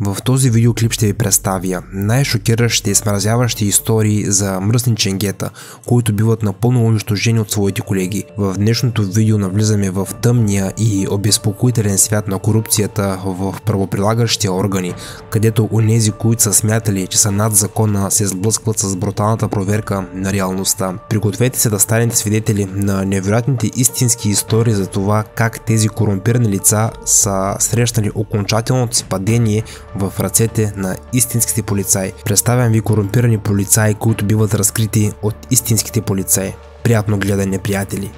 В този видеоклип ще ви представя най-шокиращите и смразяващи истории за мръсни ченгета, които биват напълно унищожени от своите колеги. В днешното видео навлизаме в тъмния и обезпокоителен свят на корупцията в правоприлагащите органи, където онези, които са смятали, че са над закона, се сблъскват с бруталната проверка на реалността. Пригответе се да станете свидетели на невероятните истински истории за това как тези корумпирани лица са срещнали окончателното си падение в ръцете на истинските полицаи. Представям ви корумпирани полицаи, които биват разкрити от истинските полицаи. Приятно гледане, приятели!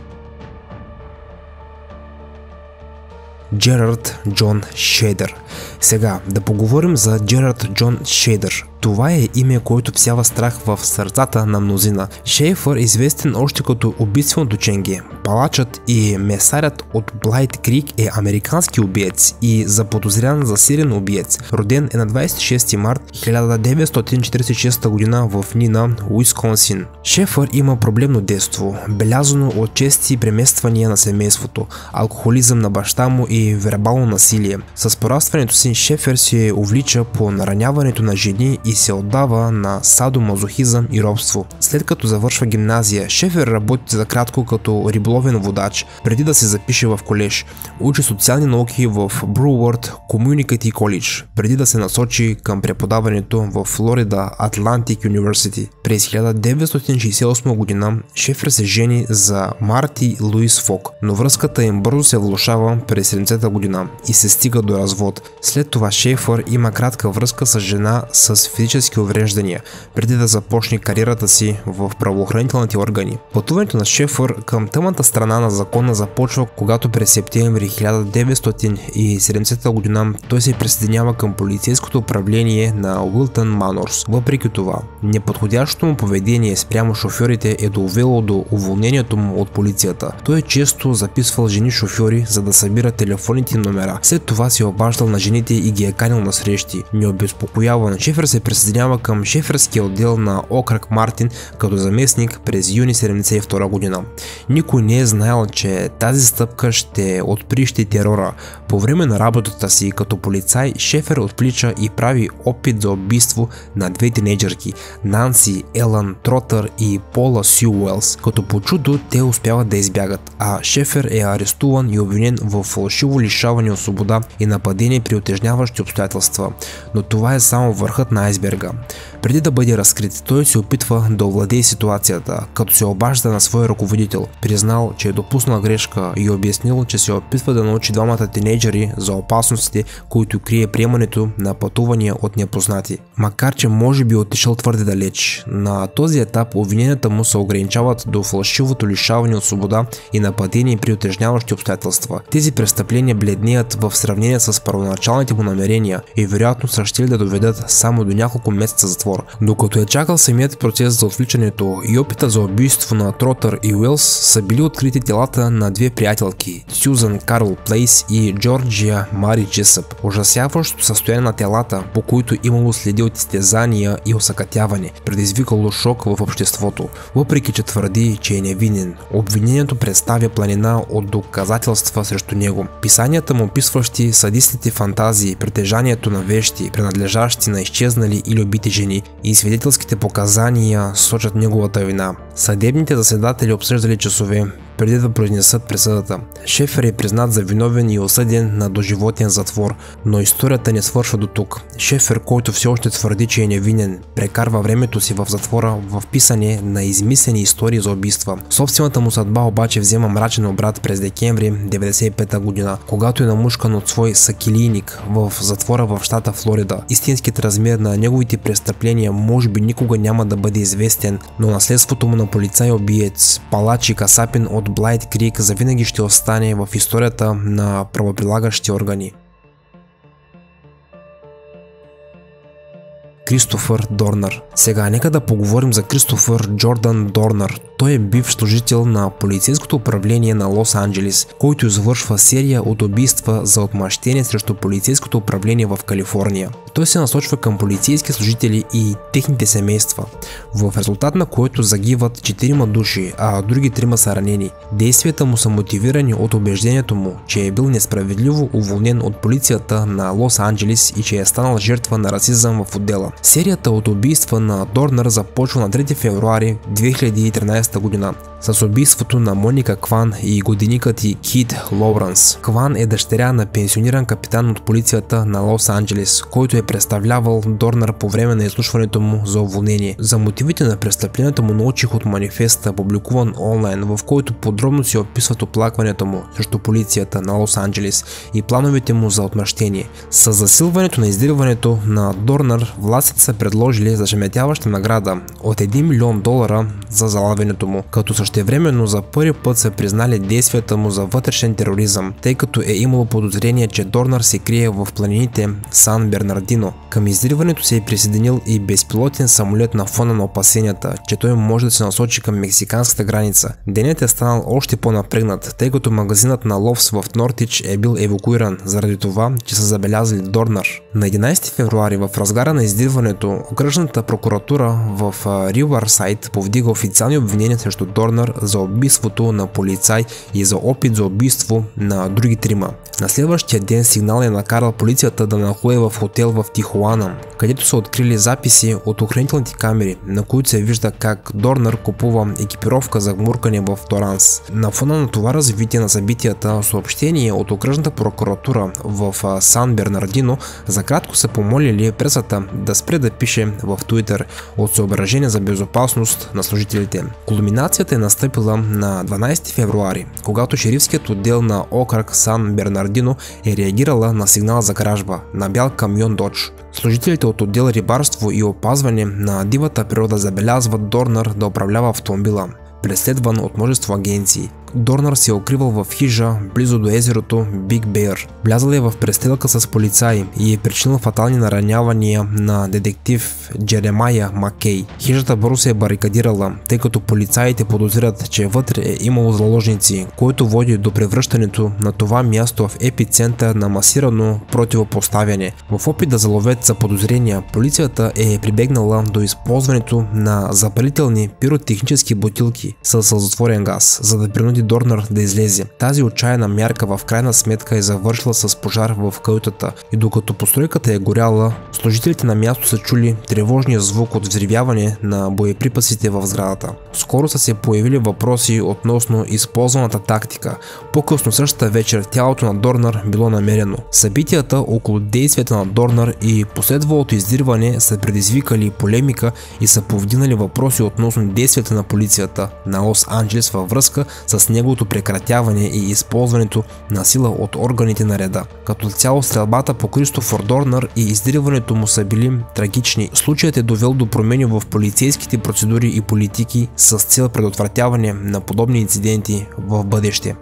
Джерард Джон Шейдър. Сега да поговорим за Джерард Джон Шейдър. Това е име, което всява страх в сърцата на мнозина. Шейфър е известен още като убийственото ченге. Палачът и месарят от Блайт Крик е американски убиец и заподозрян за сериен убиец. Роден е на 26 март 1946 година в Нина, Уисконсин. Шейфър има проблемно детство, белязано от чести премествания на семейството, алкохолизъм на баща му и вербално насилие. С порастването си Шейфър се увлича по нараняването на жени и се отдава на садомазохизъм и робство. След като завършва гимназия, Шейфър работи за кратко като риболовен водач, преди да се запише в колеж. Учи социални науки в Брувард Community College, преди да се насочи към преподаването в Флорида Atlantic University. През 1968 година Шейфър се жени за Марти Луис Фок, но връзката им бързо се влошава през 70-та година и се стига до развод. След това Шейфър има кратка връзка с жена с физически увреждания, преди да започне кариерата си в правоохранителните органи. Пътуването на Шейфър към тъмната страна на закона започва, когато през септември 1970 година той се присъединява към полицейското управление на Уилтън Манорс. Въпреки това, неподходящото му поведение спрямо шофьорите е довело до уволнението му от полицията. Той често записвал жени шофьори, за да събира телефонните номера. След това се обаждал на жените и ги е канил на срещи. Необезпокояван, Шейфър се присъединява към шефърския отдел на окръг Мартин като заместник през юни 1972 година. Никой не е знаел, че тази стъпка ще отприщи терора. По време на работата си като полицай, Шейфър отвлича и прави опит за убийство на две тинейджърки – Нанси Елън Тротър и Пола Сю Уелс, като по чудо те успяват да избягат, а Шейфър е арестуван и обвинен в фалшиво лишаване от свобода и нападение при утежняващи обстоятелства. Но това е само върхът на айсберга. Преди да бъде разкрит, той се опитва да овладее ситуацията, като се обажда на своя ръководител, признал, че е допуснал грешка и обяснил, че се опитва да научи двамата тинейджери за опасностите, които крие приемането на пътувания от непознати. Макар че може би отишъл твърде далеч, на този етап обвиненията му се ограничават до фалшивото лишаване от свобода и нападение при утежняващи обстоятелства. Тези престъпления бледнеят в сравнение с първоначалните му намерения и вероятно са щели да доведат само до няколко месеца затвор. Докато е чакал самият процес за отвличането и опита за убийство на Тротър и Уелс, са били открити телата на две приятелки – Сюзан Карл Плейс и Джорджия Мари Джесъп. Ужасяващото състояние на телата, по които имало следи от изтезания и осакатяване, предизвикало шок в обществото. Въпреки че твърди, че е невинен, обвинението представя планина от доказателства срещу него. Писанията му, описващи садистите фантазии, притежанието на вещи, принадлежащи на изчезнали или убити жени, и свидетелските показания сочат неговата вина. Съдебните заседатели обсъждали часове преди да произнесат присъдата. Шейфър е признат за виновен и осъден на доживотен затвор, но историята не свършва до тук. Шейфър, който все още твърди, че е невинен, прекарва времето си в затвора в писане на измислени истории за убийства. Собствената му съдба обаче взема мрачен обрат през декември 1995 година, когато е намушкан от свой сакилийник в затвора в щата Флорида. Истинският размер на неговите престъпления може би никога няма да бъде известен, но наследството му на полицай-убиец, палач и касапин от Блайт Крик завинаги ще остане в историята на правоприлагащите органи. Кристофър Дорнър. Сега нека да поговорим за Кристофър Джордан Дорнър. Той е бивш служител на полицейското управление на Лос-Анджелис, който извършва серия от убийства за отмъщение срещу полицейското управление в Калифорния. Той се насочва към полицейски служители и техните семейства, в резултат на което загиват 4 души, а други 3 са ранени. Действията му са мотивирани от убеждението му, че е бил несправедливо уволнен от полицията на Лос-Анджелис и че е станал жертва на расизъм в отдела. Серията от убийства на Дорнър започва на 3 февруари 2013 година с убийството на Моника Кван и годиникът й Кит Лоуренс. Кван е дъщеря на пенсиониран капитан от полицията на Лос-Анджелис, който е представлявал Дорнър по време на изслушването му за уволнение. За мотивите на престъплението му научих от манифеста, публикуван онлайн, в който подробно се описват оплакването му срещу полицията на Лос-Анджелис и плановете му за отмъщение. С засилването на издирването на Дорнър, властите са предложили зашеметяваща награда от $1 милион за залавянето му, като същевременно за първи път са признали действията му за вътрешен тероризъм, тъй като е имало подозрение, че Дорнър се крие в планините Сан Бернардино. Към издирването се е присъединил и безпилотен самолет на фона на опасенията, че той може да се насочи към мексиканската граница. Денят е станал още по-напрегнат, тъй като магазинът на Ловс в Нортич е бил евакуиран заради това, че са забелязали Дорнър. На 11 февруари в разгара на издирването, окръжната прокуратура в Ривърсайд повдига официални обвинения срещу Дорнър за убийството на полицай и за опит за убийство на други 3. На следващия ден сигнал е накарал полицията да нахлуе в хотел в Тихуана, където са открили записи от охранителните камери, на които се вижда как Дорнър купува екипировка за гмуркане в Торанс. На фона на това развитие на събитията, съобщение от окръжната прокуратура в Сан Бернардино за кратко са помолили пресата да спре да пише в Twitter от съображение за безопасност на служителите. Кулминацията е настъпила на 12 февруари, когато шерифският отдел на окръг Сан Бернардино е реагирала на сигнал за кражба на бял камион Dodge. Служителите от отдел рибарство и опазване на дивата природа забелязват Дорнър да управлява автомобила, преследван от множество агенции. Дорнър се е укривал в хижа близо до езерото Биг Бейър. Влязъл е в престрелка с полицаи и е причинил фатални наранявания на детектив Джеремая Маккей. Хижата бързо се е барикадирала, тъй като полицаите подозират, че вътре е имало заложници, което води до превръщането на това място в епицентър на масирано противопоставяне. В опит да заловят за подозрения, полицията е прибегнала до използването на запалителни пиротехнически бутилки с сълзотворен газ, за да принуди Дорнър да излезе. Тази отчаяна мярка в крайна сметка е завършила с пожар в каютата и докато постройката е горяла, служителите на място са чули тревожния звук от взривяване на боеприпасите в сградата. Скоро са се появили въпроси относно използваната тактика. По-късно същата вечер тялото на Дорнър било намерено. Събитията около действията на Дорнър и последвалото издирване са предизвикали полемика и са повдигнали въпроси относно действията на полицията на Лос-Анджелис във връзка с неговото прекратяване и използването на сила от органите на реда. Като цяло стрелбата по Кристофър Дорнър и издирването му са били трагични. Случаят е довел до промени в полицейските процедури и политики с цел предотвратяване на подобни инциденти в бъдеще.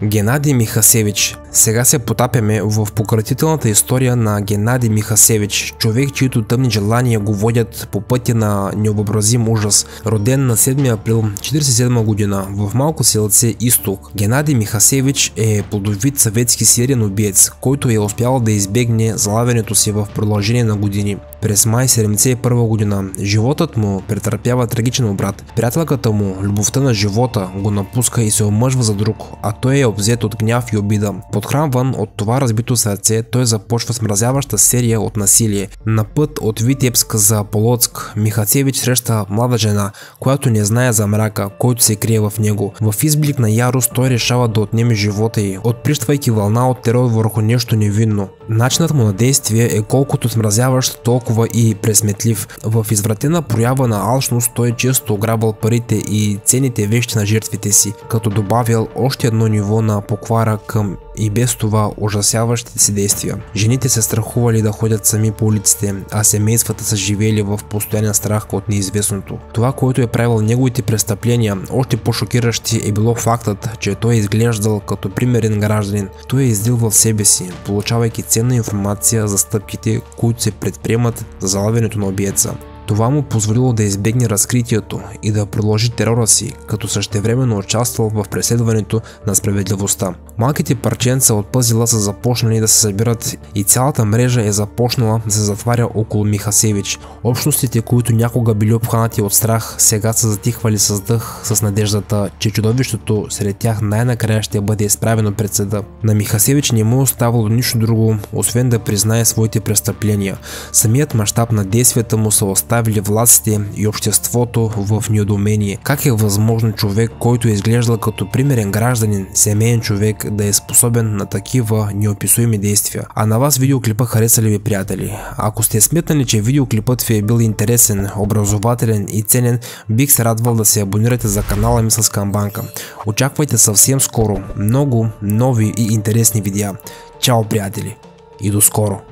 Геннадий Михасевич. Сега се потапяме в пократителната история на Геннадий Михасевич, човек, чието тъмни желания го водят по пътя на невъобразим ужас. Роден на 7 април 1947 година в малко селце Изток, Геннадий Михасевич е плодовит съветски сериен убиец, който е успял да избегне залавянето си в продължение на години. През май 1971 година животът му претърпява трагичен обрат. Приятелката му, любовта на живота, го напуска и се омъжва за друг, а той е обзет от гняв и обида. Подхранван от това разбито сърце, той започва смразяваща серия от насилие. На път от Витебск за Полоцк, Михасевич среща млада жена, която не знае за мрака, който се крие в него. В изблик на ярост той решава да отнеме живота й, отприщвайки вълна от терор върху нещо невинно. Начинът му на действие е колкото смразяващ, толкова и пресметлив. В извратена проява на алчност той често ограбвал парите и ценните вещи на жертвите си, като добавял още едно ниво на поквара към и без това ужасяващите си действия. Жените се страхували да ходят сами по улиците, а семействата са живели в постоянен страх от неизвестното. Това, което е правил неговите престъпления, още по-шокиращи е било фактът, че той е изглеждал като примерен гражданин. Той е излил в себе си, получавайки ценна информация за стъпките, които се предприемат за залавянето на убиеца. Това му позволило да избегне разкритието и да продължи терора си, като същевременно участвал в преследването на справедливостта. Малките парченца от пъзела са започнали да се събират и цялата мрежа е започнала да се затваря около Михасевич. Общностите, които някога били обхванати от страх, сега са затихвали с дъх с надеждата, че чудовището сред тях най-накрая ще бъде изправено пред съда. На Михасевич не му е оставало нищо друго, освен да признае своите престъпления. Самият мащаб на действията му са оставили властите и обществото в недоумение. Как е възможно човек, който е изглеждал като примерен гражданин, семейен човек, да е способен на такива неописуеми действия? А на вас видеоклипа хареса ли ви, приятели? Ако сте сметнали, че видеоклипът ви е бил интересен, образователен и ценен, бих се радвал да се абонирате за канала ми с камбанка. Очаквайте съвсем скоро много нови и интересни видеа. Чао, приятели, и до скоро!